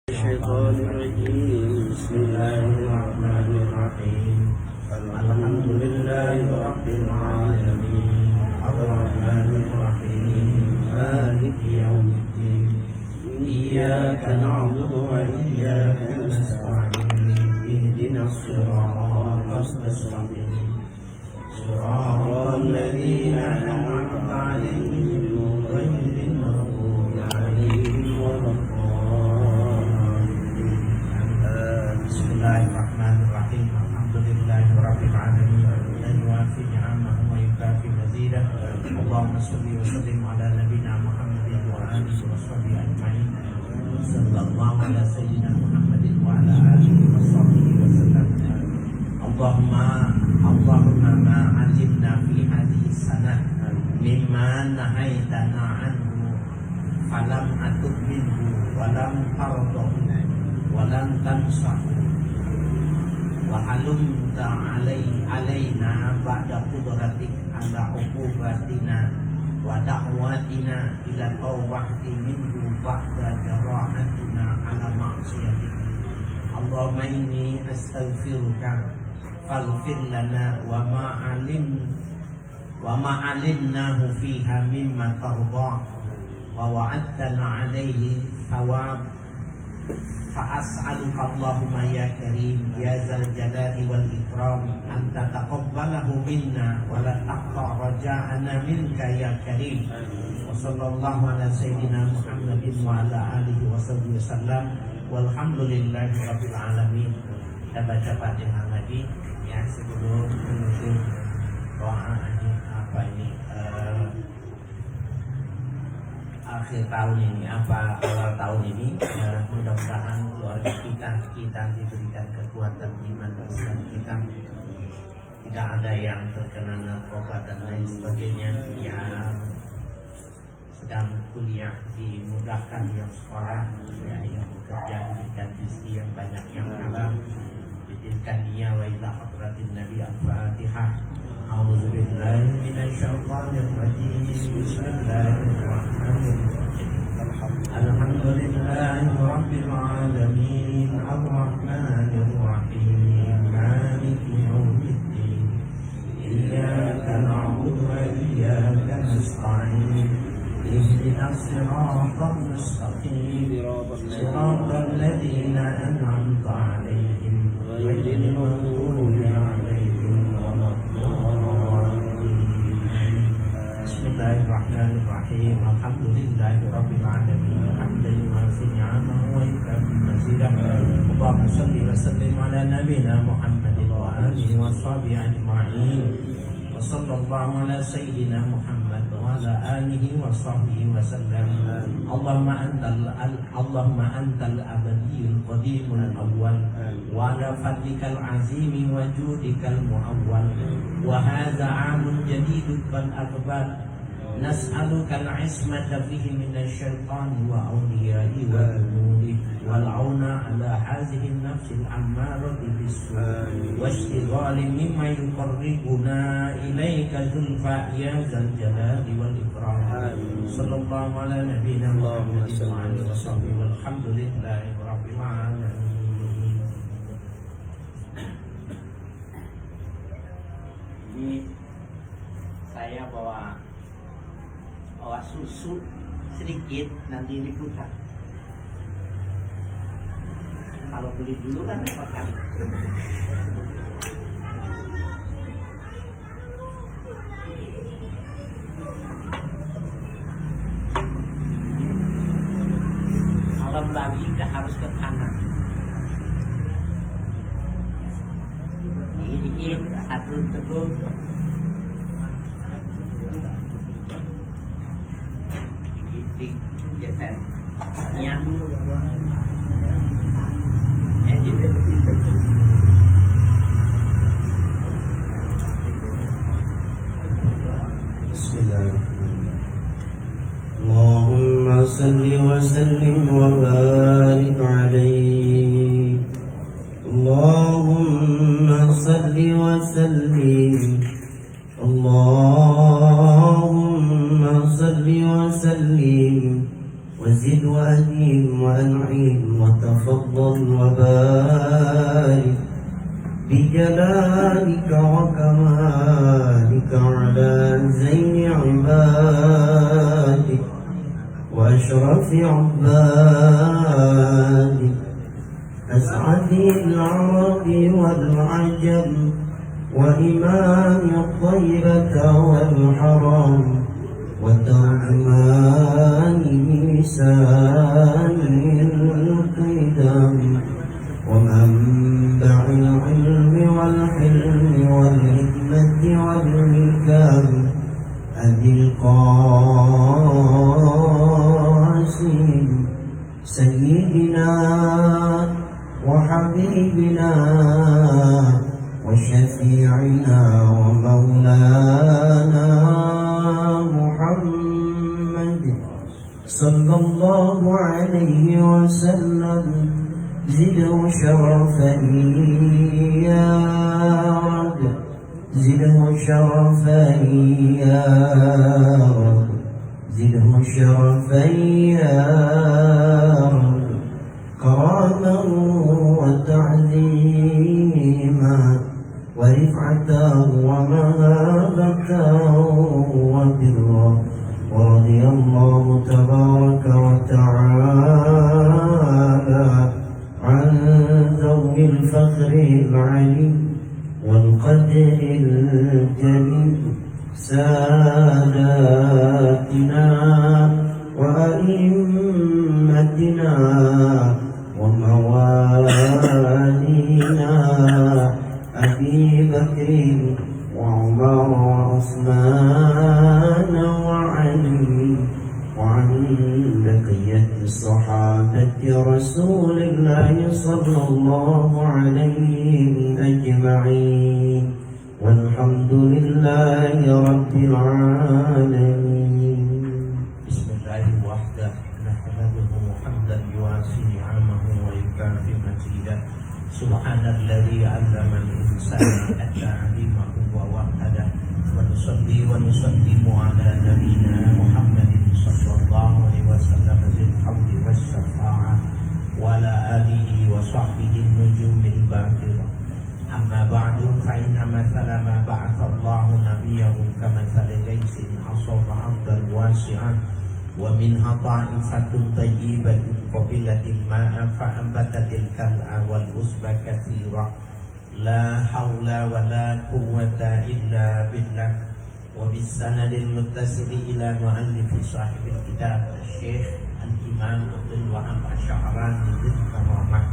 الشيطان الرجيم بسم الله الرحمن الرحيم الحمد لله رب العالمين الرحمن الرحيم مالك يوم الدين إياك نعبد وإياك نستعين اهدنا الصراط المستقيم صراط الذين أنعمت عليهم غير المغضوب عليهم ولا Bismillahirrahmanirrahim. Alhamdulillahirabbil alamin. Yuwafi ni'amahu wa yukafi mazidah. Allahumma shalli wa sallim ala nabiyyina Muhammadin wa alihi wa sahbihi ajma'in. Sallallahu ala sayyidina Muhammadin wa ala alihi wa sahbihi wa sallam. Allahumma ma 'alimna fi hadhihi sanah mimma nahaitana anhu falam atub minhu wa lam tardahu wa lam tansahu wa halumta alaina ba'da qudratik ala uqubatina wa da'watina ila tawbati minhu ba'da jarahatina ala ma'siyatik. Allahumma inni astaghfiruka faghfir lana wa ma'alimnahu fiha mimma tarda wa wa'adtana alaihi thawab فأسألك اللهم يا كريم يا ذا الجلال والإكرام أن تتقبله منا ولا تقطع رجاءنا منك يا كريم وصلى الله على سيدنا محمد وعلى آله وصحبه وسلم والحمد لله رب العالمين. Kita baca Fatihah lagi ya sebelum menutup doa ini akhir tahun ini awal tahun ini mudah-mudahan keluarga kita diberikan kekuatan iman dan kita tidak ada yang terkena narkoba dan lain sebagainya, yang sedang kuliah dimudahkan, yang sekolah ya, yang bekerja diberikan rezeki yang banyak, yang halal diberikan dia. Wa ila hadratin nabi al-fatihah. A'udzu billahi minasyaitonir rajim. Bismillahirrahmanirrahim. Alhamdulillahi rabbil alamin arrahmanir rahim maliki yaumiddin iyyaka na'budu wa iyyaka nasta'in ihdinas siratal mustaqim siratal ladzina an'amta 'alaihim ghairil maghdubi 'alaihim Bismillahirrahmanirrahim. Alhamdulillahirabbil alamin. Hamdan yuwafi ni'amahu wa yukafi mazidah. Allahumma shalli wa sallim ala nabiyyina Muhammadin wa alihi wa sahbihi ajma'in. Wa sallallahu ala sayyidina Muhammad wa ala alihi wa sahbihi wa sallam. Allahumma antal abadiyul qadimul awwal wa ala fadlikal azimi wa judikal muawwal wa hadza 'amun jadidun bal akbar. Nas'aluka al-'ismata fihi minasyaitani wa awliya'i wa junudi wal 'auna ala hadhihi an-nafsi al-ammarati bis-su'i wa ishtighali mimma yuqarribuna ilayka zulfa ya dzal jalali wal ikram. Sallallahu ala nabiyyina Muhammadin wa alihi wa sahbihi walhamdulillahi rabbil alamin. Ini saya bawa susu sedikit, nanti diputar. Kalau beli dulu kan repot kali. Kalau bagi nggak harus ke kanan. Dikit, satu teguk. Allahumma salli wa sallim wa barik alaihi. Allahumma salli wa sallim. Allahumma salli wa sallim. وزد وأديم وأنعم وتفضل وبارك بجلالك وكمالك على زين عبادك وأشرف عبادك أسعد العرب والعجم وإمام الطيبة والحرم وترجمان لسان القدم ومنبع العلم والحلم والحكمة والحكم أبي القاسم سيدنا وحبيبنا وشفيعنا ومولانا محمد صلى الله عليه وسلم زده شرفا يا رب زده شرفا يا رب زده شرفا يا رب كرما وتعظيما ورفعة ومهابة وبرا ورضي الله تبارك وتعالى عن ذوي الفخر العلي والقدر الجليل ساداتنا وأئمتنا وموالينا أبي بكر وعمر وعثمان وعلي وعن بقية الصحابة رسول الله صلى الله عليه أجمعين والحمد لله رب العالمين. Bismillahirrahmanirrahim. Nahmaduhu hamdan yuwasi ni'amahu wa yukafi mazidah. Subhanalladzi 'allama al-insana at-ta'limahu wa wahada. Wa nusalli wa nusallimu ala nabiyyina Muhammadin sallallahu alaihi wasallam zil hamdi was syafa'ah wa ala alihi wa sahbihi nujumil baqirah. Amma ba'du fa inna mathala ma ba'atha Allahu nabiyahu kamathali ghaythin asaba 'abdan wasi'an wa minha ta'ifatun tayyibatun qabilatil ma'a fa'ambatatil kal'a wal usba katsira la hawla wa la quwwata illa billah wa bis sanadil muttasili ila muallifi sahibil kitab Syekh Al-Imam Abdul Wahab Asy'arani bin Karamah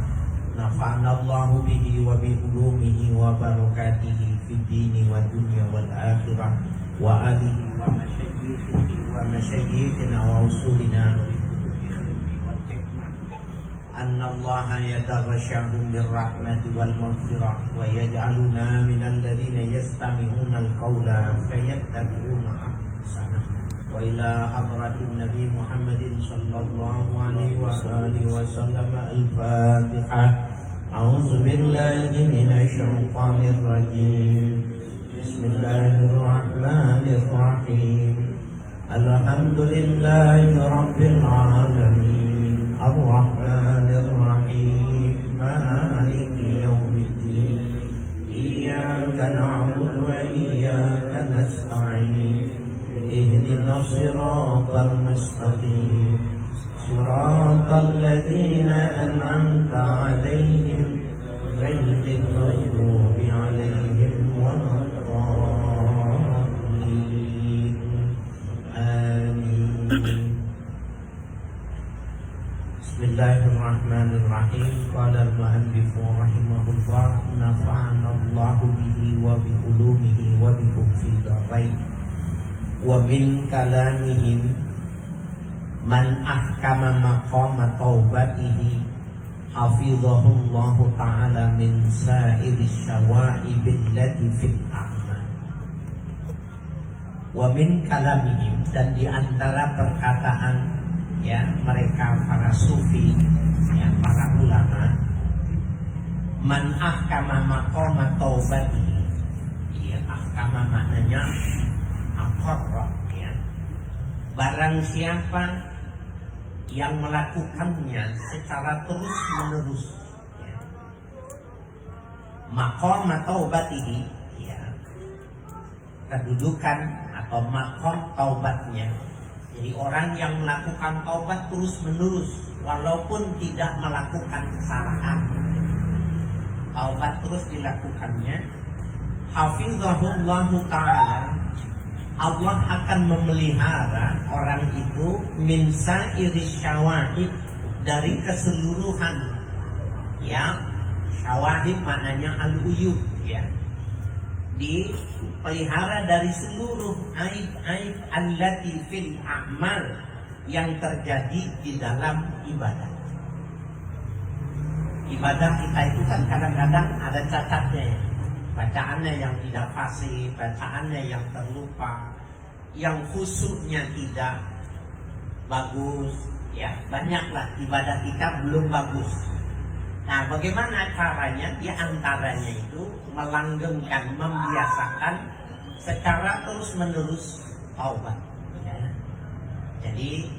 nafa'ana Allahu bihi wa bi ulumihi wa barakatihi fid dini wa dunya wal akhirah wa alihi wa masyayikhihi wa masyayikhina wa usulina anna Allah yataghashahum birrahmati wal maghfirah wa yaj'aluna minal ladhina yastami'una al-qawla fayattabi'una ahsanah wa ila hadratin Nabi Muhammadin sallallahu alaihi wa alihi wa sallam al-Fatihah. A'udzu billahi minasy syaithanir rajim. Bismillahirrahmanirrahim. Alhamdulillahi rabbil alamin. Ar-Rahmanir Rahim. Maliki yaumiddin. Iyyaka na'budu wa iyyaka nasta'in. Ihdinas siratal mustaqim. Siratal ladzina an'amta 'alaihim ghairil maghdubi 'alaihim waladdallin. Amin. Bismillahirrahmanirrahim. Qala al-mu'allif rahimahullah nafa'ana Allahu bihi wa bi ulumihi wa bikum fil dharain. Wa min kalamihim man ahkama maqama taubatihi hafizahullahu ta'ala min sa'iri syawa'ib allati fil a'mal. Wa min kalamihim, dan di antara perkataan ya mereka para sufi ya para ulama, man ahkama maqama taubatihi, ya ahkama maknanya aqarra ya, barang siapa yang melakukannya secara terus menerus. Ya. Maqam taubatihi, ya, kedudukan atau maqam taubatnya. Jadi orang yang melakukan taubat terus menerus walaupun tidak melakukan kesalahan, taubat terus dilakukannya, hafizahullahu ta'ala, Allah akan memelihara orang itu min sa'iris syawahid, dari keseluruhan, ya, syawahid maknanya al-uyub, ya, dipelihara dari seluruh aib-aib allati fil a'mal, yang terjadi di dalam ibadah. Ibadah kita itu kan kadang-kadang ada cacatnya, ya. Bacaannya yang tidak fasih, bacaannya yang terlupa, yang khusyuknya tidak bagus, ya, banyaklah ibadah kita belum bagus. Nah, bagaimana caranya? Di antaranya itu melanggengkan, membiasakan secara terus-menerus taubat. Ya. Jadi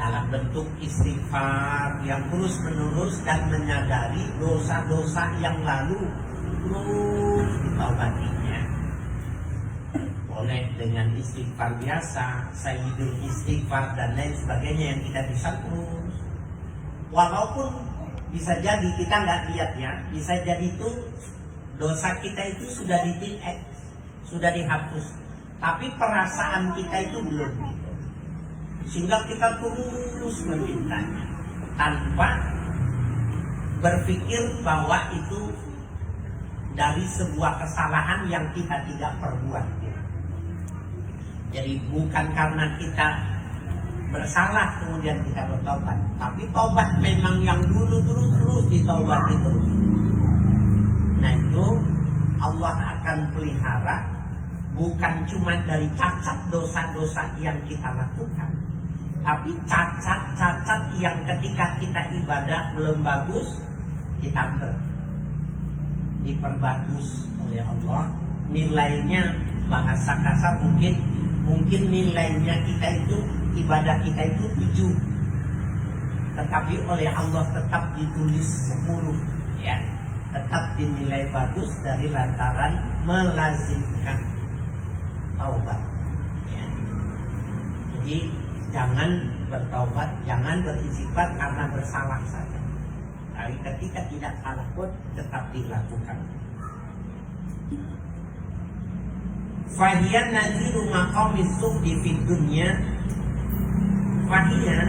dalam bentuk istighfar yang terus-menerus dan menyadari dosa-dosa yang lalu terus ditaubatinya. Boleh dengan istighfar biasa, sayyidul istighfar dan lain sebagainya yang kita bisa terus. Walaupun bisa jadi kita nggak lihat, ya, bisa jadi itu dosa kita itu sudah di-delete, sudah dihapus, tapi perasaan kita itu belum, gitu. Sehingga kita terus memintanya tanpa berpikir bahwa itu dari sebuah kesalahan yang kita tidak perbuat. Jadi bukan karena kita bersalah kemudian kita bertobat, tapi tobat memang yang dulu terus ditobati terus. Nah, itu Allah akan pelihara bukan cuma dari cacat dosa-dosa yang kita lakukan, tapi cacat-cacat yang ketika kita ibadah belum bagus ditambah, diperbagus oleh Allah. Nilainya, bahasa kasar mungkin nilainya kita itu, ibadah kita itu 7, tetapi oleh Allah tetap ditulis 10, ya, tetap dinilai bagus dari lantaran melazimkan taubat, ya. Jadi jangan bertaubat, jangan beristighfar karena bersalah saja. Tapi ketika tidak salah pun tetap dilakukan. Fahiyan naziru maqamiz zuhdi fid dunya. Fahiyan,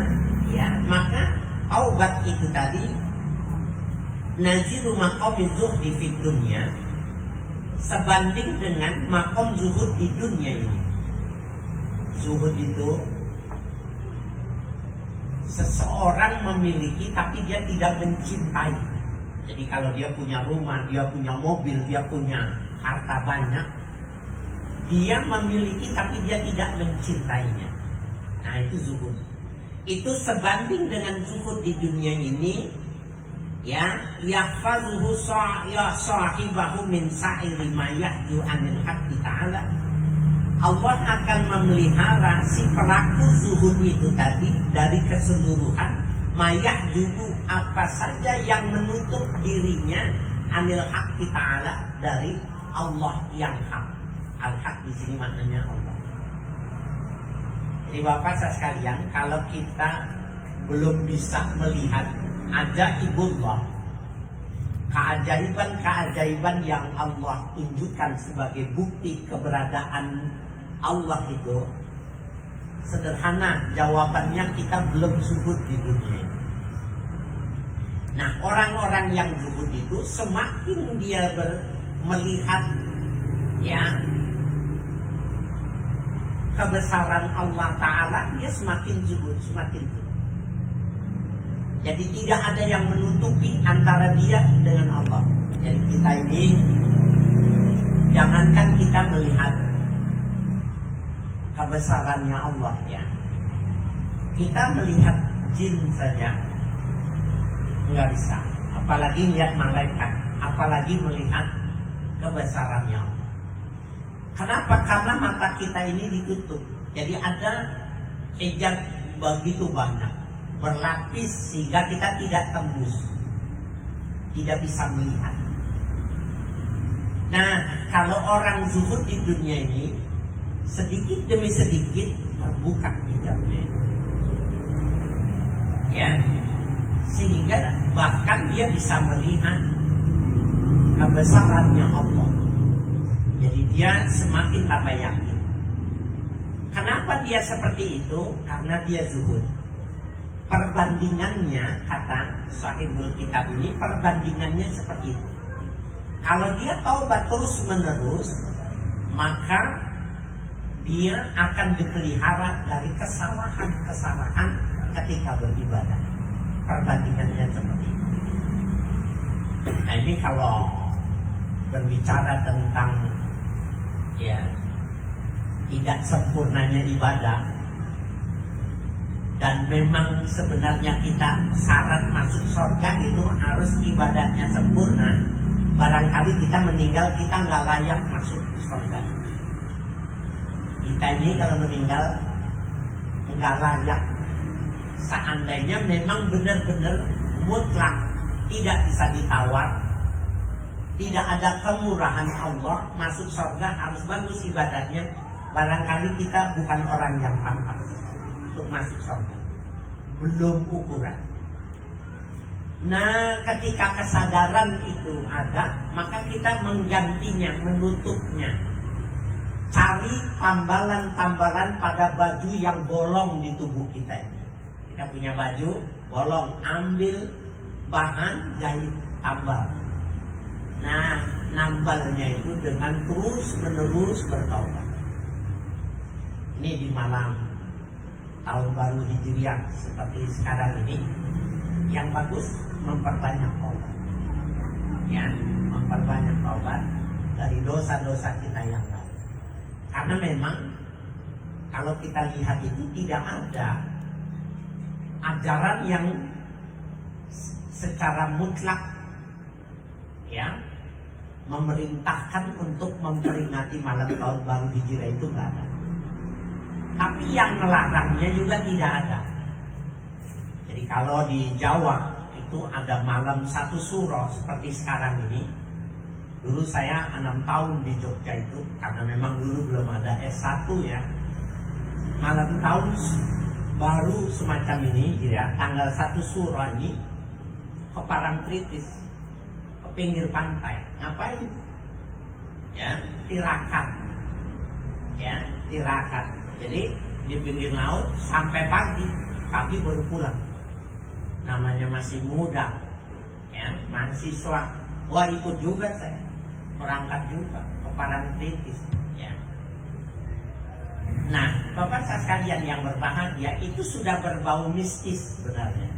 ya, maka taubat itu tadi naziru maqamiz zuhdi fid dunya, sebanding dengan maqam zuhud di dunia ini. Zuhud itu seseorang memiliki tapi dia tidak mencintai. Jadi kalau dia punya rumah, dia punya mobil, dia punya harta banyak, dia memiliki tapi dia tidak mencintainya. Nah, itu zuhud. Itu sebanding dengan zuhud di dunia ini, ya, yahfazuhu sahibahu min sa'iri ma yahdu anil haqqi ta'ala. Allah akan memelihara si pelaku zuhud itu tadi dari keseluruhan mayah dulu apa saja yang menutup dirinya anil haqqi ta'ala, dari Allah yang hak. Al-haq di sini maknanya Allah. Jadi Bapak sekalian, kalau kita belum bisa melihat ajaibullah, keajaiban-keajaiban yang Allah tunjukkan sebagai bukti keberadaan Allah itu, sederhana jawabannya, kita belum zuhud di dunia ini. Nah, orang-orang yang zuhud itu semakin dia melihat, ya, kebesaran Allah Ta'ala, dia semakin zuhud, semakin zuhud. Jadi tidak ada yang menutupi antara dia dengan Allah. Jadi kita ini, jangankan kita melihat kebesarannya Allah, ya, kita melihat jin saja nggak bisa, apalagi melihat malaikat, apalagi melihat kebesarannya Allah. Kenapa? Karena mata kita ini ditutup. Jadi ada hijab begitu banyak. berlapis sehingga kita tidak tembus, tidak bisa melihat. Nah, kalau orang zuhud di dunia ini sedikit demi sedikit terbuka hijabnya, ya, sehingga bahkan dia bisa melihat kebesarannya Allah. Jadi dia semakin tambah yakin. Kenapa dia seperti itu? Karena dia zuhud. Perbandingannya, kata Sahibul Kitab ini, perbandingannya seperti itu. Kalau dia taubat terus menerus, maka dia akan dipelihara dari kesalahan-kesalahan ketika beribadah. Perbandingannya seperti itu. Nah, ini kalau berbicara tentang ya tidak sempurnanya ibadah, dan memang sebenarnya kita syarat masuk surga itu harus ibadahnya sempurna. Barangkali kita meninggal, kita nggak layak masuk surga. Kita ini kalau meninggal nggak layak. Seandainya memang benar-benar mutlak, tidak bisa ditawar, tidak ada kemurahan Allah, masuk surga harus bagus ibadahnya. Barangkali kita bukan orang yang pantas untuk masuk surga, belum ukuran. Nah, ketika kesadaran itu ada, maka kita menggantinya, menutupnya. Cari tambalan-tambalan pada baju yang bolong di tubuh kita ini. Kita punya baju bolong, ambil bahan jahit tambal. Nah, nambalnya itu dengan terus-menerus bertaubat. Ini di malam tahun baru Hijriah seperti sekarang ini, yang bagus memperbanyak taubat, ya, memperbanyak taubat dari dosa-dosa kita yang lain. Karena memang kalau kita lihat itu tidak ada ajaran yang secara mutlak, ya, memerintahkan untuk memperingati malam tahun baru Hijriah itu nggak ada. Tapi yang melarangnya juga tidak ada. Jadi kalau di Jawa itu ada malam satu suro seperti sekarang ini. Dulu saya 6 tahun di Jogja itu, karena memang dulu belum ada S1 ya. Malam tahun baru semacam ini, ya, tanggal 1 suro ini ke Parangtritis, ke pinggir pantai. Ngapain? Ya, tirakat. Ya, tirakat. Jadi di pinggir laut sampai pagi baru pulang. Namanya masih muda, ya, mahasiswa. Wah, ikut juga saya, berangkat juga ke Parangtritis, ya. Nah, Bapak sekalian yang berbahagia, itu sudah berbau mistis sebenarnya.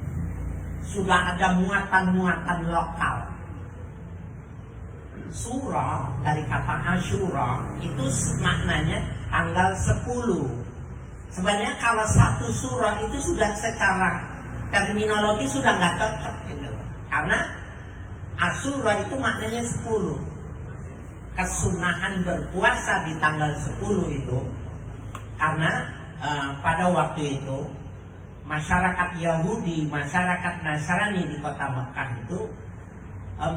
Sudah ada muatan-muatan lokal. Surah dari kata Asyura itu maknanya tanggal 10. Sebenarnya kalau satu surah itu sudah secara terminologi sudah nggak cocok gitu. Karena Asyura itu maknanya 10. Kesunahan berpuasa di tanggal 10 itu karena pada waktu itu masyarakat Yahudi, masyarakat Nasrani di kota Mekah itu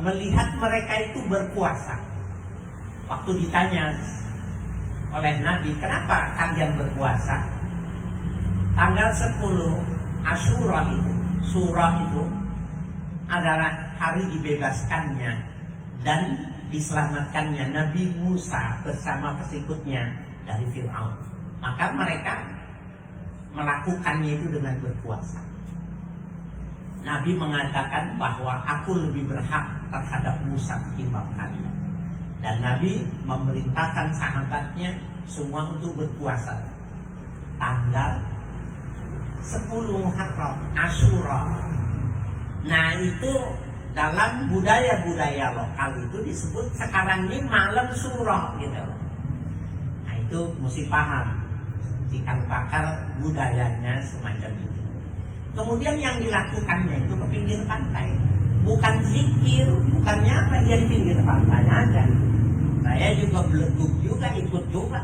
melihat mereka itu berpuasa. Waktu ditanya oleh Nabi, kenapa kalian berpuasa? Tanggal 10 Asyura itu, surah itu adalah hari dibebaskannya dan diselamatkannya Nabi Musa bersama pengikutnya dari Fir'aun. Maka mereka melakukannya itu dengan berpuasa. Nabi mengatakan bahwa aku lebih berhak terhadap Musa ketimbang kalian. Dan Nabi memerintahkan sahabatnya semua untuk berpuasa tanggal 10 Muharram, Asyura. Nah, itu dalam budaya-budaya lokal itu disebut sekarang ini malam surah gitu. Nah, itu mesti paham cikal bakal budayanya semacam itu. Kemudian yang dilakukannya itu ke pinggir pantai, bukan zikir, bukannya apa, dia di pinggir pantai aja. Saya juga beleduk juga, ikut juga,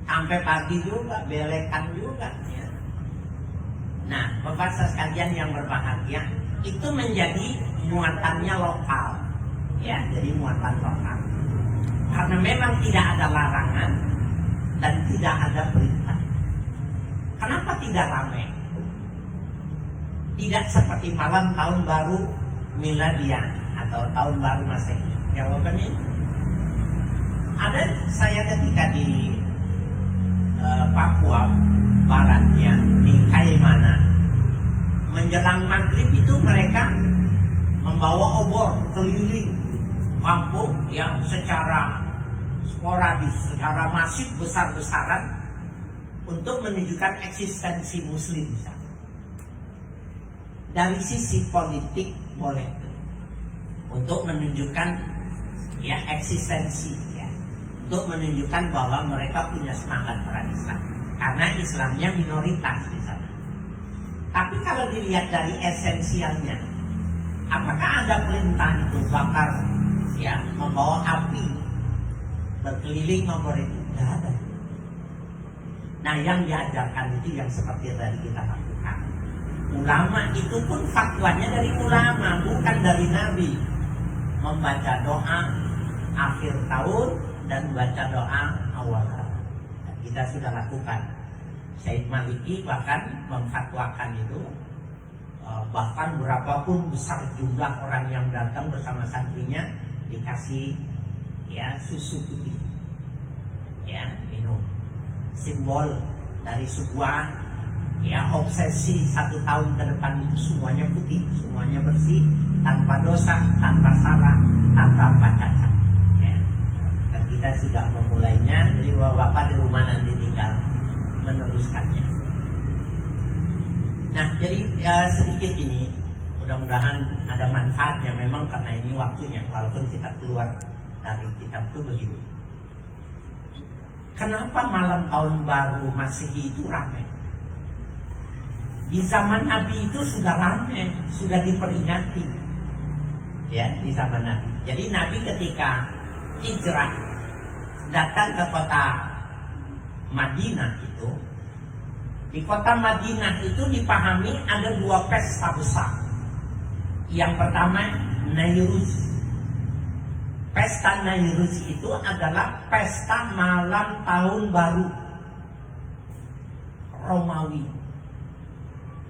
sampai pagi juga, belekan juga. Ya. Nah, Bapak sekalian yang berbahagia, itu menjadi muatannya lokal. Ya, jadi muatan lokal. Karena memang tidak ada larangan dan tidak ada perintah. Kenapa tidak ramai? Tidak seperti malam tahun baru Miladiah atau tahun baru Masehi. Jawabannya ada. Saya ketika di Papua Barat, ya, di Kaimana, menjelang maghrib itu mereka membawa obor keliling kampung yang secara sporadis, secara masif, besar-besaran untuk menunjukkan eksistensi Muslim. Dari sisi politik boleh untuk menunjukkan ya eksistensi, ya, untuk menunjukkan bahwa mereka punya semangat berislam karena Islamnya minoritas di sana. Tapi kalau dilihat dari esensialnya, apakah ada perintah itu bakar, ya, membawa api berkeliling obor itu? Tidak ada. Nah, yang diajarkan itu yang seperti tadi kita lakukan. Ulama itu pun fatwanya dari ulama, bukan dari Nabi. Membaca doa akhir tahun dan baca doa awal tahun. Nah, kita sudah lakukan. Syed Maliki bahkan memfatwakan itu, bahkan berapapun besar jumlah orang yang datang bersama santrinya dikasih, ya, susu putih, ya, minum. Simbol dari sebuah, ya, obsesi 1 tahun ke depan itu semuanya putih, semuanya bersih, tanpa dosa, tanpa salah, tanpa cacat. Ya. Dan kita sudah memulainya, jadi bapak di rumah nanti tinggal meneruskannya. Nah, jadi sedikit ini, mudah-mudahan ada manfaatnya. Memang karena ini waktunya, walaupun kita keluar dari kitab itu begitu. Kenapa malam tahun baru Masehi itu ramai? Di zaman Nabi itu sudah ramai, sudah diperingati, ya, di zaman Nabi. Jadi Nabi ketika hijrah datang ke kota Madinah itu, di kota Madinah itu dipahami ada 2 pesta besar. Yang pertama Nairuz. Pesta Nairuz itu adalah pesta malam tahun baru Romawi.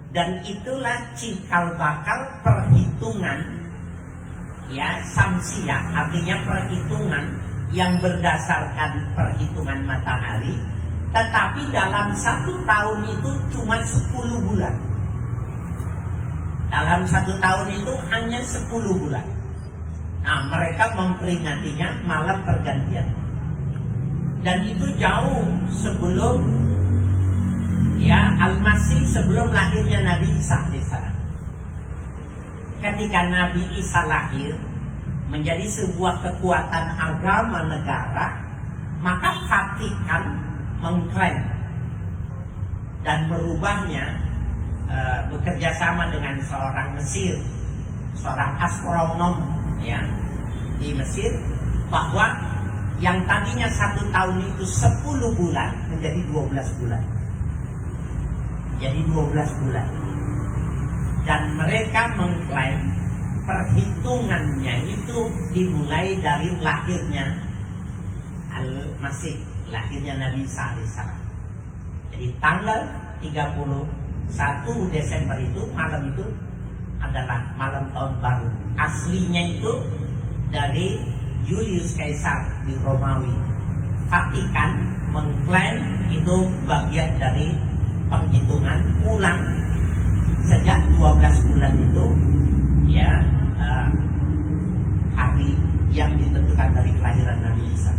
Dan itulah cikal bakal perhitungan, ya, Samsiyah, artinya perhitungan yang berdasarkan perhitungan matahari, tetapi dalam 1 tahun itu cuma 10 bulan. Dalam 1 tahun itu hanya 10 bulan. Nah, mereka memperingatinya malam pergantian. Dan itu jauh sebelum, ya, Al-Masih, sebelum lahirnya Nabi Isa AS. Ketika Nabi Isa lahir menjadi sebuah kekuatan agama negara, maka Vatikan mengklaim dan merubahnya, bekerja sama dengan seorang Mesir, seorang astronom, ya, di Mesir, bahwa yang tadinya 1 tahun itu 10 bulan menjadi 12 bulan. Jadi 12 bulan. Dan mereka mengklaim perhitungannya itu dimulai dari lahirnya Al-Masih, lahirnya Nabi Isa AS. Jadi tanggal 31 Desember itu, malam itu adalah malam tahun baru. Aslinya itu dari Julius Caesar di Romawi. Vatikan mengklaim itu bagian dari penghitungan ulang sejak 12 bulan itu, ya, hari yang ditentukan dari kelahiran Nabi Isa.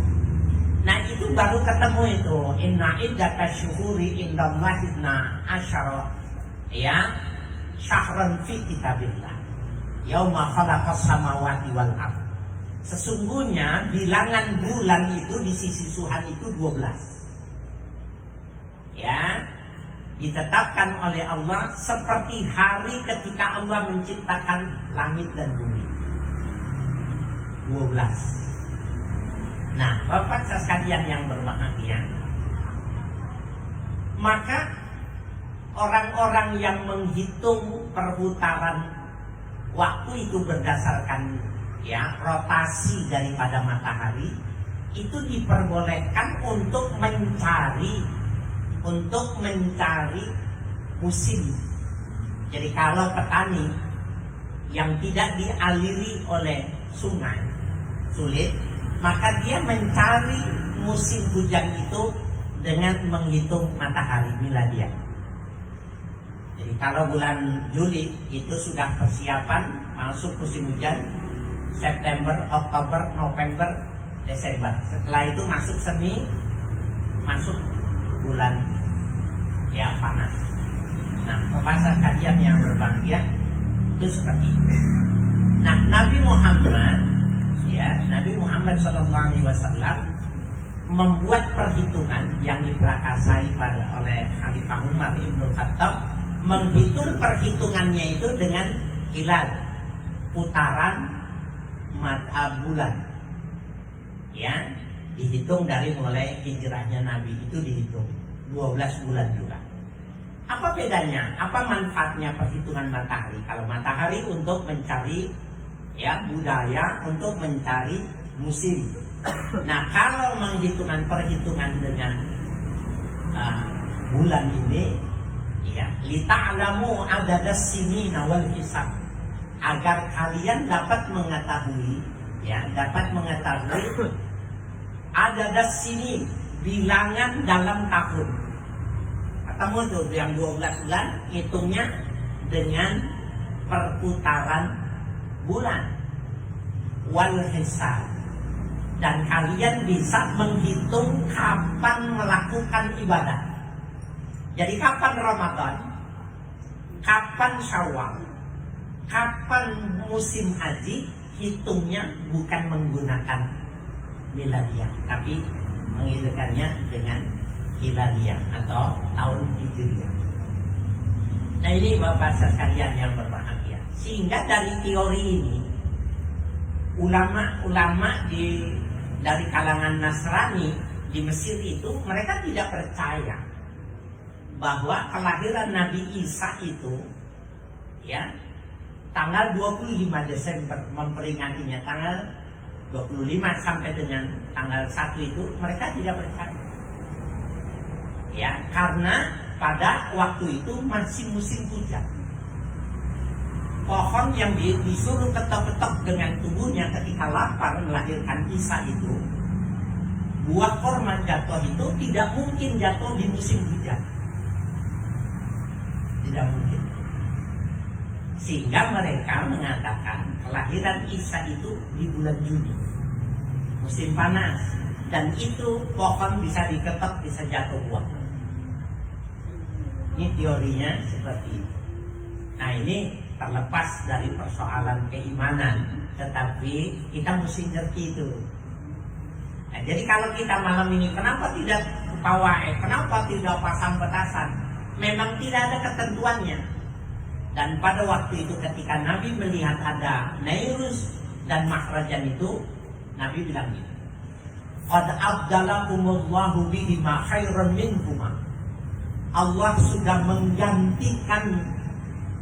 Nah, itu baru ketemu itu, inna iddata syuhuri indallahi 12, ya, syahran fi kitabillah yauma khalaqas samawati wal ardh. Sesungguhnya bilangan bulan itu di sisi Tuhan itu 12. Ya, ditetapkan oleh Allah seperti hari ketika Allah menciptakan langit dan bumi. 12. Nah, Bapak sekalian yang berbahagia, maka orang-orang yang menghitung perputaran waktu itu berdasarkan ya rotasi daripada matahari, itu diperbolehkan untuk mencari musim. Jadi kalau petani yang tidak dialiri oleh sungai sulit, maka dia mencari musim hujan itu dengan menghitung matahari miladiah. Jadi kalau bulan Juli itu sudah persiapan masuk musim hujan, September, Oktober, November, Desember. Setelah itu masuk semi, masuk bulan ya panas. Nah, pembahasan kajian yang berbahagia itu seperti itu. Nah, Nabi Muhammad SAW membuat perhitungan yang diperakasai oleh Khalifah Umar Ibn Khattab, menghitung perhitungannya itu dengan hilal, putaran bulan. Ya, dihitung dari mulai hijrahnya Nabi itu dihitung 12 bulan juga. Apa bedanya? Apa manfaatnya perhitungan matahari? Kalau matahari untuk mencari ya budaya, untuk mencari musim. Nah, kalau perhitungan dengan bulan ini, ya, lita'lamu adadas sinina wal hisab, agar kalian dapat mengetahui adadas sini, bilangan dalam tahun. Ketemu tuh yang 12 bulan, hitungnya dengan perputaran bulan. Wal hisab, dan kalian bisa menghitung kapan melakukan ibadah. Jadi kapan Ramadan, kapan Syawal, kapan musim haji, hitungnya bukan menggunakan miladiah, tapi menghitungkannya dengan hilaliah atau tahun hijriah. Nah, ini Bapak sekalian yang berbahagia. Sehingga dari teori ini, ulama-ulama dari kalangan Nasrani di Mesir itu, mereka tidak percaya bahwa kelahiran Nabi Isa itu ya tanggal 25 Desember, memperingatinya tanggal 25 sampai dengan tanggal 1 itu mereka tidak percaya. Ya, karena pada waktu itu masih musim hujan. Pohon yang disuruh ketok-ketok dengan tubuhnya ketika lapar melahirkan Isa itu, buah korma jatuh itu tidak mungkin jatuh di musim hujan. Tidak mungkin. Sehingga mereka mengatakan kelahiran Isa itu di bulan Juni, musim panas, dan itu pohon bisa diketok, bisa jatuh buah. Ini teorinya seperti itu. Nah, ini terlepas dari persoalan keimanan, tetapi kita mesti ngerti itu. Nah, jadi kalau kita malam ini kenapa tidak pawai, kenapa tidak pasang petasan, memang tidak ada ketentuannya. Dan pada waktu itu ketika Nabi melihat ada Nairus dan Makhrajan itu, Nabi bilang gitu, qad abdalakumullahu bihima khairan minhuma, Allah sudah menggantikan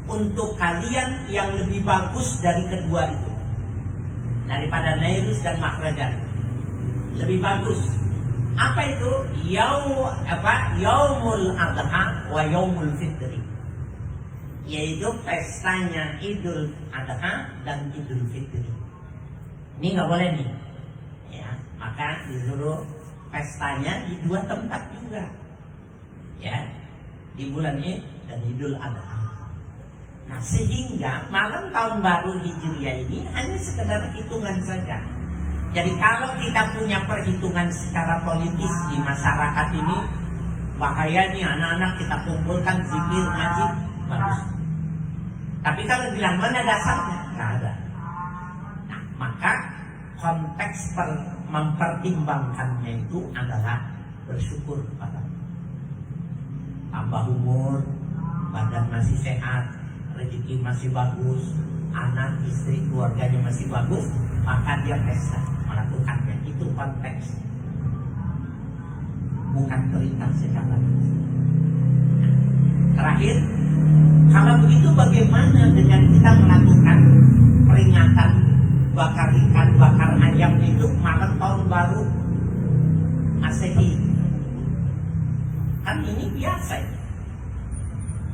untuk kalian yang lebih bagus dari kedua itu, daripada Nairus dan Makhrajan, lebih bagus. Apa itu? Yaumul Adha wa Yaumul Fitri, yaitu pestanya Idul Adha dan Idul Fitri. Ini nggak boleh nih, ya, maka disuruh pestanya di dua tempat juga, ya, di bulan Id dan Idul Adha. Nah, sehingga malam tahun baru Hijriah ini hanya sekedar hitungan saja. Jadi kalau kita punya perhitungan secara politis di masyarakat ini, bahaya nih, anak-anak kita kumpulkan zikir, ngaji, bagus. Tapi kalau bilang mana dasarnya, nggak ada. Nah, maka konteks mempertimbangkannya itu adalah bersyukur kepada Allah. Tambah umur, badan masih sehat, rezeki masih bagus, anak, istri, keluarganya masih bagus, maka dia pesta melakukannya. Itu konteks, bukan perintah secara Terakhir, kalau begitu bagaimana dengan kita melakukan peringatan bakar ikan, bakar ayam itu malam tahun baru Masehi? Kan ini biasa ya.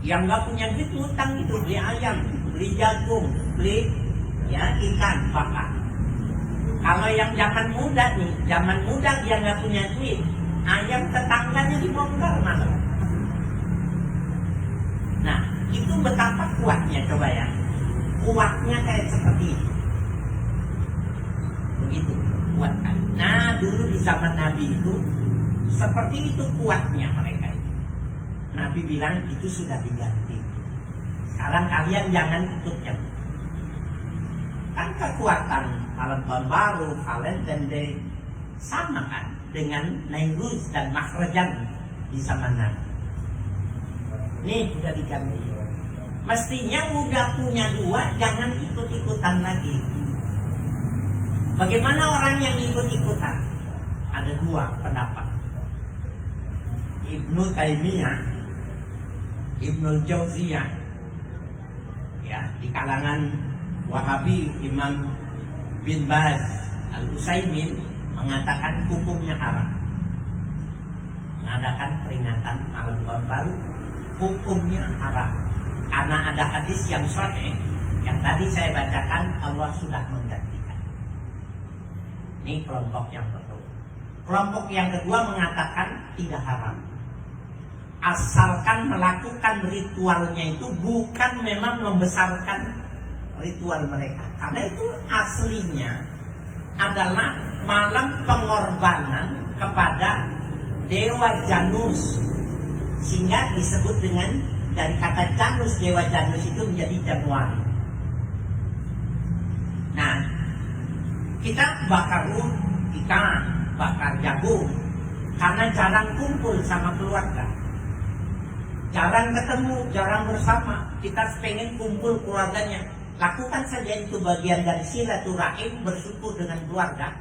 Yang nggak punya duit ngutang itu, beli ayam, beli jagung, beli ya ikan bakar. Kalau yang zaman muda nih, zaman muda dia nggak punya duit, ayam tetangganya dibongkar malam. Nah, itu betapa kuatnya, coba ya. Kuatnya kayak seperti itu. Begitu kuat kan. Nah, dulu di zaman Nabi itu seperti itu kuatnya mereka itu. Nabi bilang itu sudah diganti. Sekarang kalian jangan ikutnya. Kan kekuatan malam tahun baru, Valentine Day sama kan dengan Nairuz dan Makhrajan di zaman Nabi. Nih sudah diganti. Mestinya udah punya dua, jangan ikut-ikutan lagi. Bagaimana orang yang ikut-ikutan? Ada dua pendapat. Ibnu Taimiyah, Ibnu Jauziyah, ya di kalangan Wahabi, Imam bin Baz Al-Utsaimin mengatakan hukumnya haram. Mengadakan peringatan malam tahun baru hukumnya haram. Karena ada hadis yang sahih yang tadi saya bacakan, Allah sudah menggantikan. Ini kelompok yang pertama. Kelompok yang kedua mengatakan tidak haram, asalkan melakukan ritualnya itu bukan memang membesarkan ritual mereka. Karena itu aslinya adalah malam pengorbanan kepada Dewa Janus, sehingga disebut dengan dari kata Janus, Dewa Janus itu menjadi Januari. Nah, kita bakar ikan, bakar jagung karena jarang kumpul sama keluarga, jarang ketemu, jarang bersama. Kita pengen kumpul keluarganya. Lakukan saja itu bagian dari silaturahim, bersyukur dengan keluarga.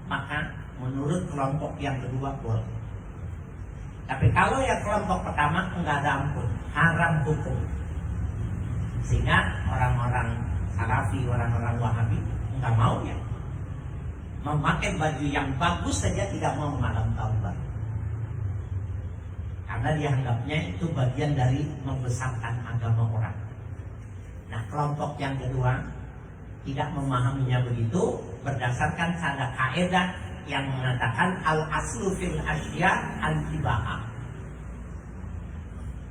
Maka menurut kelompok yang kedua boleh. Tapi kalau yang kelompok pertama enggak ada ampun, haram hukum. Sehingga orang-orang Salafi, orang-orang Wahabi enggak mau ya. Memakai baju yang bagus saja tidak mau malam tahun baru. Karena dianggapnya itu bagian dari membesarkan agama orang. Nah, kelompok yang kedua tidak memahaminya begitu berdasarkan ada kaidah yang mengatakan al-aslu fil asya al-ibaha.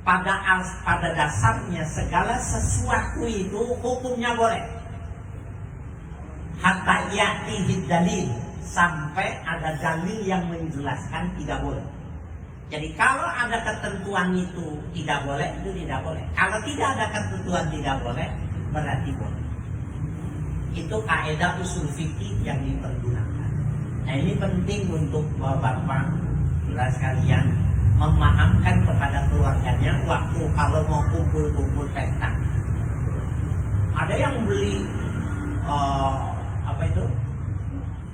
Pada dasarnya segala sesuatu itu hukumnya boleh. Hatta ya'tihi dalil, sampai ada dalil yang menjelaskan tidak boleh. Jadi kalau ada ketentuan itu tidak boleh, itu tidak boleh. Kalau tidak ada ketentuan tidak boleh, berarti boleh. Itu kaidah usul fikih yang dipergunakan. Nah, ini penting untuk bapak-bapak saudara sekalian memahamkan kepada keluarganya waktu kalau mau kumpul-kumpul pesta. Ada yang beli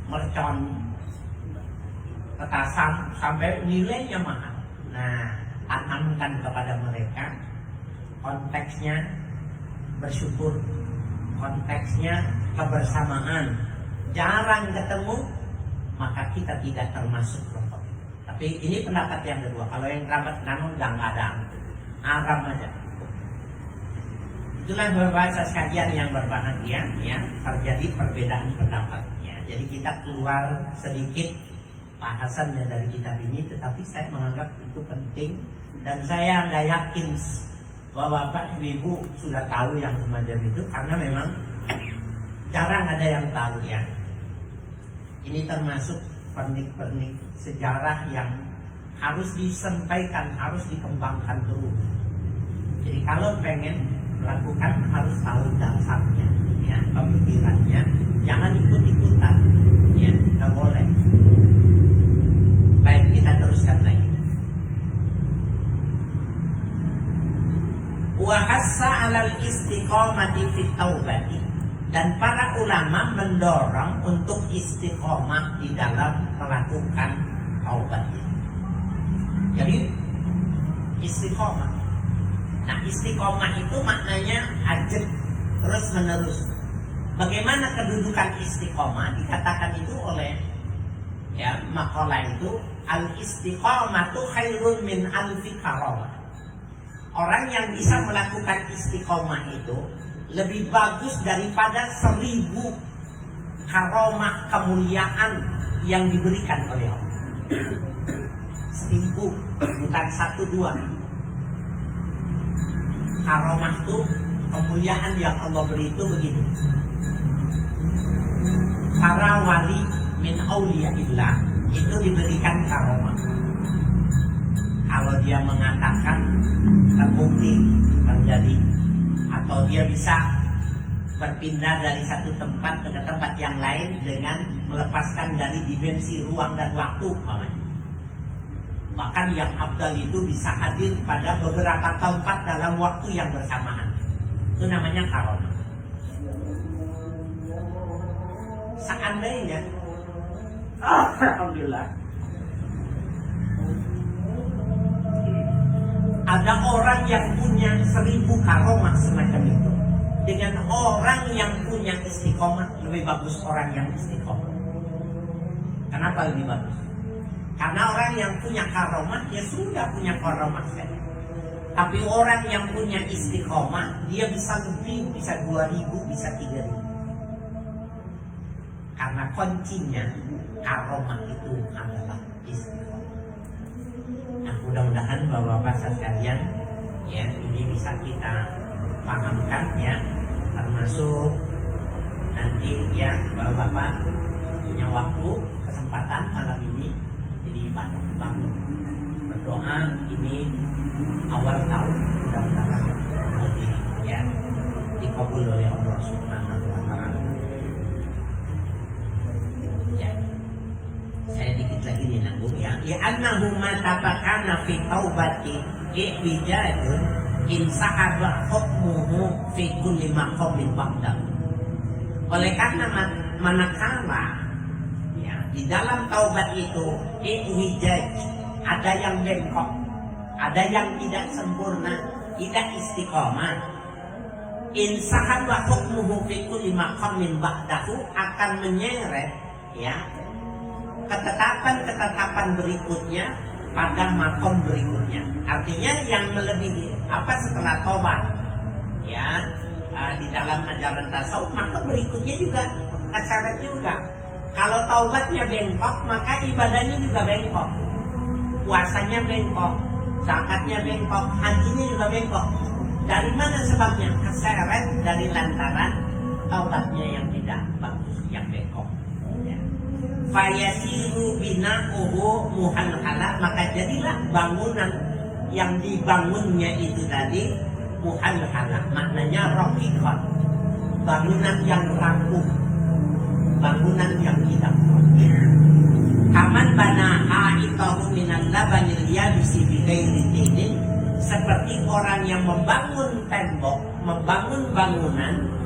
mercon, petasan sampai nilainya mahal. Nah, tanamkan kepada mereka konteksnya bersyukur, konteksnya kebersamaan. Jarang ketemu, maka kita tidak termasuk kelompok. Tapi ini pendapat yang kedua. Kalau yang kerabat namun nggak ada, haram aja. Itulah berbahasa sekalian yang berbahagia, ya, terjadi perbedaan pendapat. Jadi kita keluar sedikit bahasannya dari kitab ini, tetapi saya menganggap itu penting dan saya nggak yakin bahwa Bapak Ibu sudah tahu yang semacam itu karena memang jarang ada yang tahu ya. Ini termasuk pernik-pernik sejarah yang harus disampaikan, harus dikembangkan terus. Jadi kalau pengen melakukan harus tahu dasarnya, ya, pemikirannya. Jangan ikut-ikutan, ya, nggak boleh. Baik, kita teruskan lagi. Wa hassa 'alal istiqomati fit taubati, dan para ulama mendorong untuk istiqomah di dalam melakukan taubat. Jadi istiqomah Nah, istiqomah itu maknanya ajak terus menerus. Bagaimana kedudukan istiqomah? Dikatakan itu oleh makalah itu, al istiqomatu khairun min alfi karamah. Orang yang bisa melakukan istiqomah itu lebih bagus daripada 1000 karomah kemuliaan yang diberikan oleh Allah. 1000, bukan 1-2. Karomah itu kemuliaan yang Allah beri itu begini. Para wali min auliyaillah itu diberikan karomah. Kalau dia mengatakan terbukti terjadi, atau dia bisa berpindah dari satu tempat ke tempat yang lain dengan melepaskan dari dimensi ruang dan waktu, bahkan yang abdal itu bisa hadir pada beberapa tempat dalam waktu yang bersamaan. Itu namanya karomah. Seandainya alhamdulillah ada orang yang punya 1000 karomah semacam itu dengan orang yang punya istiqomah, lebih bagus orang yang istiqomah. Kenapa lebih bagus? Karena orang yang punya karomah dia sudah punya karomah saja. Tapi orang yang punya istiqomah dia bisa lebih, bisa 2000, bisa 3000. Karena kuncinya karomah itu adalah istiqomah. Nah, mudah-mudahan Bapak-bapak sekalian ini bisa kita pahamkan termasuk nanti Bapak-bapak punya waktu kesempatan malam ini jadi bangun berdoa. Ini awal tahun, mudah-mudahan dikabul oleh Allah Subhanahu wa Ta'ala. Saya dikit lagi nih nanggung annahu ma tabakana fi taubati iwijadun in sahaba hukmuhu fi kulli maqamin ba'da. Oleh karena manakala di dalam taubat itu iwijad, ada yang bengkok, ada yang tidak sempurna, tidak istiqomah. In sahaba hukmuhu fi kulli maqamin ba'dahu, akan menyeret ketetapan berikutnya pada makom berikutnya. Artinya yang melebihi setelah tobat di dalam ajaran tasawuf, maka berikutnya juga keseret juga. Kalau taubatnya bengkok, maka ibadahnya juga bengkok, puasanya bengkok, zakatnya bengkok, hajinya juga bengkok. Dari mana sebabnya? Keseret dari lantaran taubatnya yang tidak bagus, yang bengkok. Fayasiru bina'uhu muhalhala, maka jadilah bangunan yang dibangunnya itu tadi muhalhala, maknanya raqiqah, bangunan yang rapuh, bangunan yang tidak rapuh. Kaman bana'a itahu minal labanil yabisi bighairi dinin, seperti orang yang membangun tembok, membangun bangunan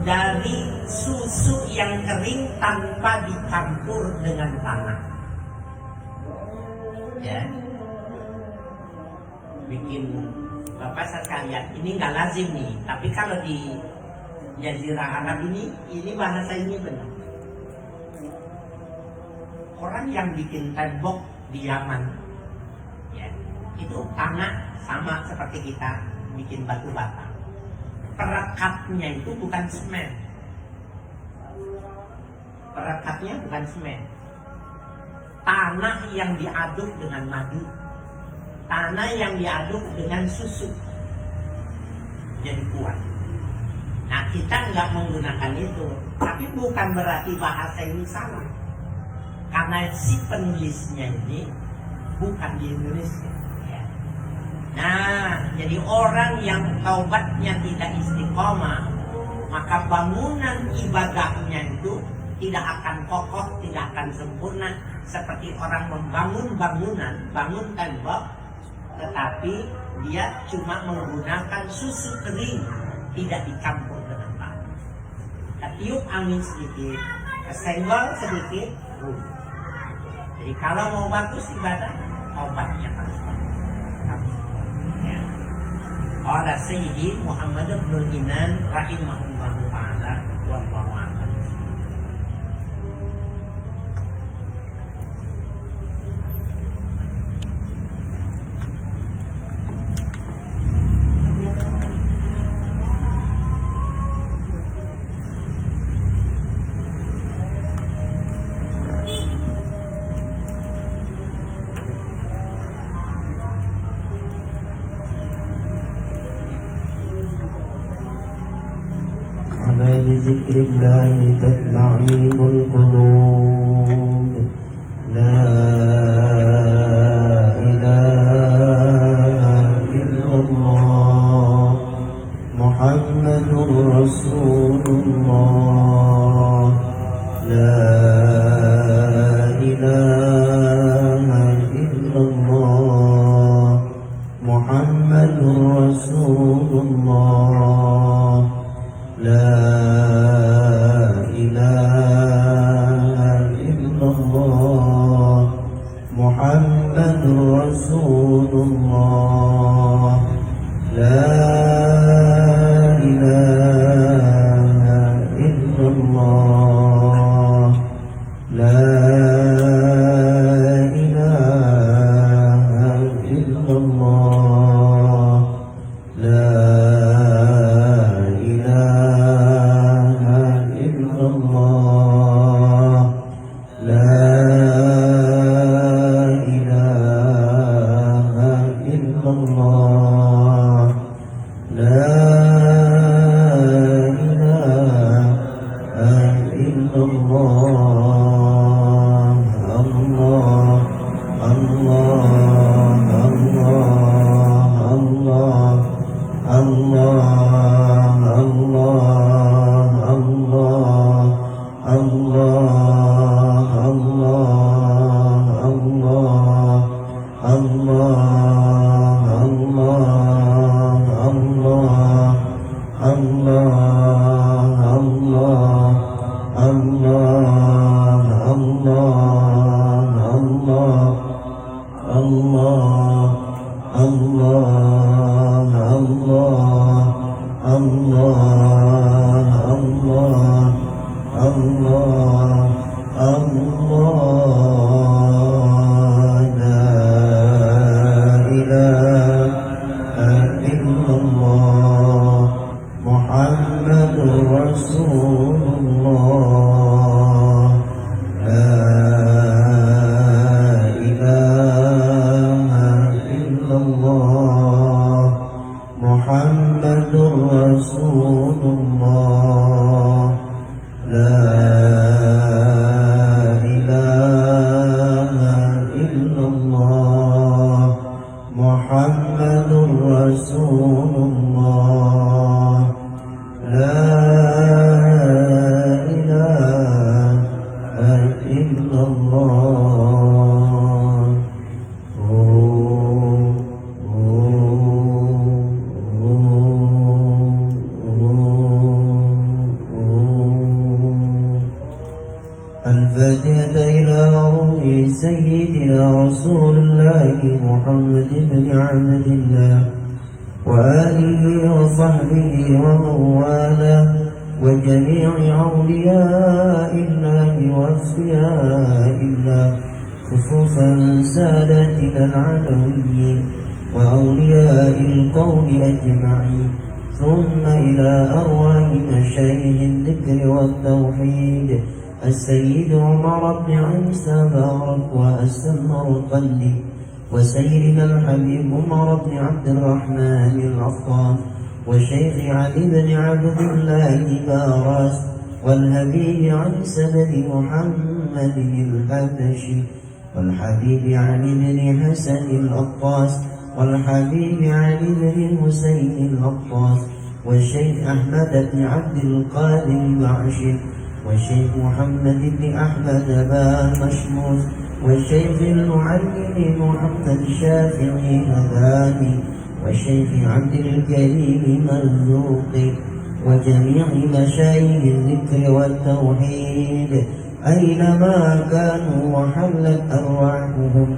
dari susu yang kering tanpa dicampur dengan tanah. Bikin Bapak sekalian, ini nggak lazim nih, tapi kalau di Jazirah Arab ini bahasa ini benar. Orang yang bikin tembok di Yaman, itu tanah sama seperti kita bikin batu bata. Perekatnya itu bukan semen. Perekatnya bukan semen. Tanah yang diaduk dengan madu, tanah yang diaduk dengan susu, jadi kuat. Nah, kita nggak menggunakan itu, tapi bukan berarti bahasa ini salah. Karena si penulisnya ini bukan di Indonesia. Nah, jadi orang yang taubatnya tidak istiqomah, maka bangunan ibadahnya itu tidak akan kokoh, tidak akan sempurna. Seperti orang membangun bangunan, bangun tembok, tetapi dia cuma menggunakan susu kering, tidak dicampur dengan tanah. Tiup angin sedikit, kesenggol sedikit, Jadi kalau mau bagus ibadah, taubatnya harus bagus. Qala Sayyidi Muhammad ibn Inan rahimahullahu ta'ala wallahu a'lam. على ذكر الله تطمئن القلوب لا إله إلا الله محمد رسول الله لا إله إلا الله محمد رسول الله لا إله إلا الله محمد رسول الله لا إله إلا الله لا إله إلا الله لا الفاتحة إلى روح سيدنا رسول الله محمد بن عبد الله وآله وصحبه ومن والاه وجميع أولياء الله وأصفياء الله خصوصا سادتنا العلويين وأولياء القوم أجمعين ثم إلى أرواح مشايخ الذكر والتوحيد السيد عمر بن عيسى بارك وأسمر قلبي وسيدنا الحبيب عمر بن عبد الرحمن العطار وشيخ علي بن عبد الله باراس والحبيب عيسى بن محمد الحبشي والحبيب علي بن حسن الأطاس والحبيب علي بن حسين الأطاس والشيخ أحمد بن عبد القادر البعشي والشيخ محمد بن أحمد بن مشموس والشيخ المعلم محمد الشافعي هذاني والشيخ عبد الكريم مرزوقي وجميع مشايخ الذكر والتوحيد أينما كانوا وحلت أرواحهم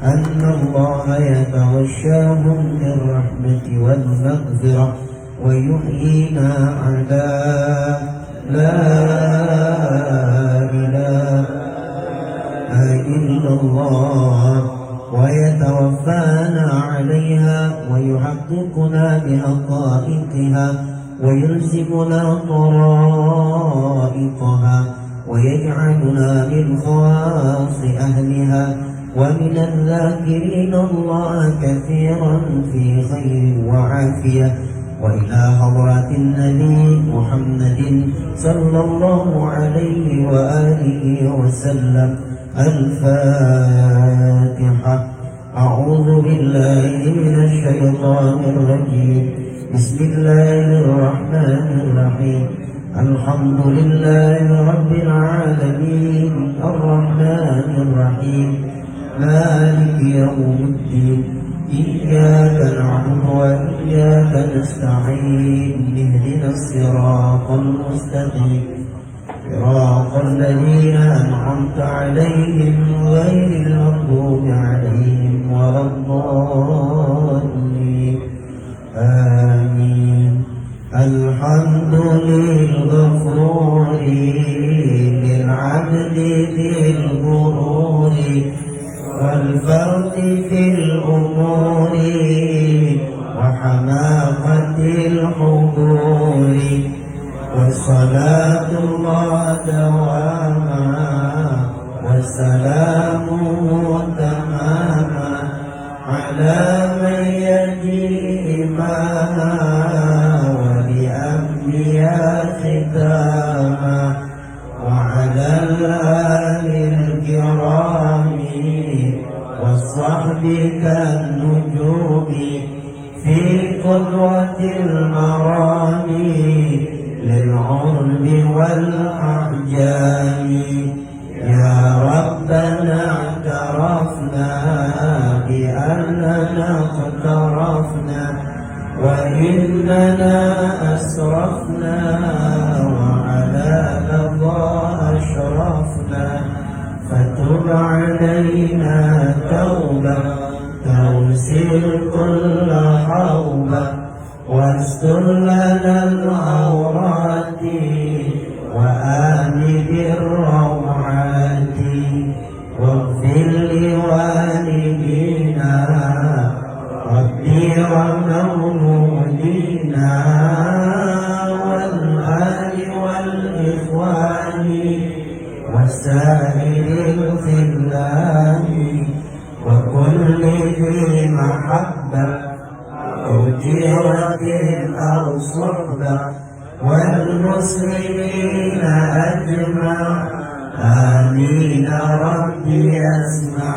أن الله يتغشاهم بالرحمة والمغفرة ويحيينا على لا إله إلا الله ويتوفانا عليها ويحققنا بحقائقها ويلزمنا طرائقها ويجعلنا من خواص أهلها ومن الذاكرين الله كثيرا في خير وعافية وإلى حضرة النبي محمد صلى الله عليه وآله وسلم الفاتحة. أعوذ بالله من الشيطان الرجيم. بسم الله الرحمن الرحيم. الحمد لله رب العالمين الرحمن الرحيم مالك يوم الدين إياك نعبد وإياك نستعين اهدنا الصراط المستقيم صراط الذين أنعمت عليهم غير المغضوب عليهم ولا الضالين آمين. الحمد للغفور للعبد بالغرور والفرد في الأمور وحماقة الحضور والصلاة الله دواما والسلام تماما على من يجي إماما ولأنبياء ختاما وعلى الآل الكرام والصحب كالنجوم في قدوة المرام للعرب والأعجام. يا ربنا اعترفنا بأننا اقترفنا وإننا أسرفنا وعلى لظى أشرفنا فتب علينا توبة توسل كل حوبة واستر لنا العورات وآمن بالروعات واغفر لوالدينا ربي ومولودينا والآل والإخوان وسائر الخلان وكل ذي محبة أو جيرة أو صحبة والمسلمين أجمع آمين. ربي أسمع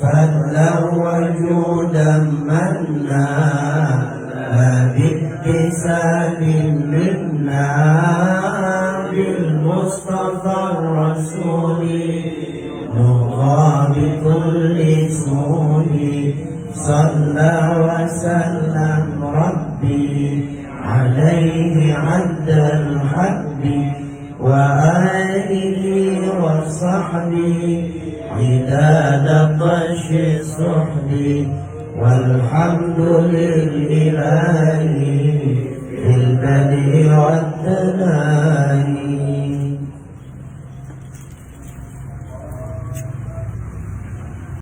فضلا وجودا منا لا باكتساب منا بالمصطفى الرسول نرضى بكل سهول صلى وسلم ربي عليه عد الحب وآله وصحبه عداد طش الصحب والحمد لله في البدء والتناهي.